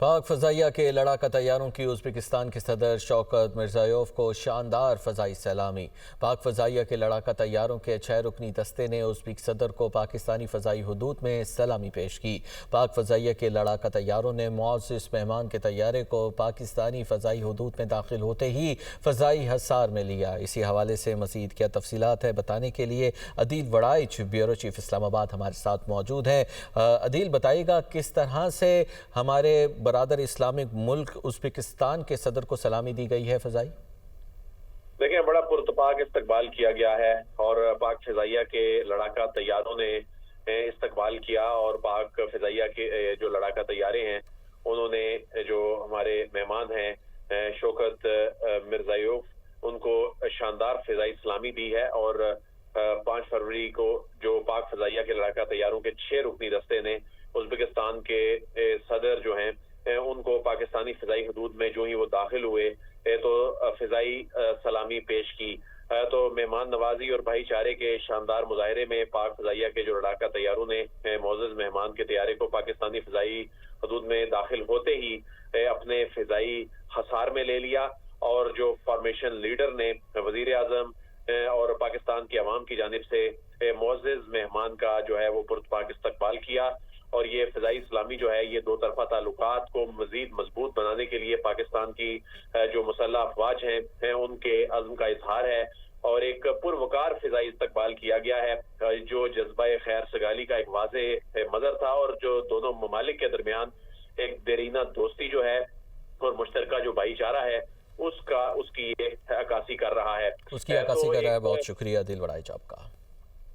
पाक फ़ज़ाइया के लड़ाका तैयारों की उज़्बेकिस्तान के सदर शौकत मिर्ज़ायोव को शानदार फ़ज़ाई सलामी। पाक फ़ज़ाइया के लड़ाका तैयारों के 6 रुकनी दस्ते ने उज़्बेक सदर को पाकिस्तानी फ़ज़ाई हुदूद में सलामी पेश की। पाक फ़ज़ाइया के लड़ाका तैयारों ने मुअज़्ज़ज़ मेहमान के तैयारे को पाकिस्तानी फ़ज़ाई हुदूद में दाखिल होते ही फ़ज़ाई हसार में लिया। इसी हवाले से मज़ीद क्या तफ़सीलात है बताने के लिए अदील वड़ाइच ब्यूरो चीफ इस्लामाबाद हमारे साथ मौजूद हैं। अदील, बताइएगा किस तरह से हमारे बरादर इस्लामिक मुल्क उज़्बेकिस्तान के सदर को सलामी दी गई है फ़ज़ाई? देखिए, बड़ा पुरतपाक इस्तकबाल किया गया है और पाक फ़िज़ाइया के लड़ाका तैयारों ने इस्तकबाल किया और पाक फ़िज़ाइया के जो लड़ाका तैयारे हैं उन्होंने जो हमारे मेहमान हैं शौकत मिर्ज़ायोव उनको शानदार फ़िज़ाई सलामी दी है। और 5 फरवरी को जो पाक फ़िज़ाइया के लड़ाका तैयारों के 6 रुकनी दस्ते ने उज़्बेकिस्तान के सदर जो हैं उनको पाकिस्तानी फ़िज़ाई हदूद में जो ही वो दाखिल हुए तो फ़िज़ाई सलामी पेश की। तो मेहमान नवाजी और भाईचारे के शानदार मुजाहरे में पाक फ़िज़ाइया के जो लड़ाका तैयारों ने मुअज़्ज़ज़ मेहमान के तैयारे को पाकिस्तानी फ़िज़ाई हदूद में दाखिल होते ही अपने फ़िज़ाई हसार में ले लिया। और जो फॉर्मेशन लीडर ने वज़ीर आज़म और पाकिस्तान की आवाम की जानिब से मुअज़्ज़ज़ मेहमान का जो है वो पुरतपाक इस्तकबाल किया। और ये फ़िज़ाई इस्लामी जो है ये दो तरफ़ा ताल्लुकात को मज़ीद मजबूत बनाने के लिए पाकिस्तान की जो मुसल्लह अफ़वाज हैं उनके अज़्म का इजहार है। और एक पुरवकार फ़िज़ाई इस्तकबाल किया गया है जो जज्बा खैर सगाली का एक वाज़ेह मज़हर था और जो दोनों ममालिक के दरमियान एक देरीना दोस्ती जो है और मुश्तरका जो भाईचारा है उसकी ये अक्कासी कर रहा है। उसकी अक्कासी कर रहा है। बहुत शुक्रिया अदील वड़ाइच आपका।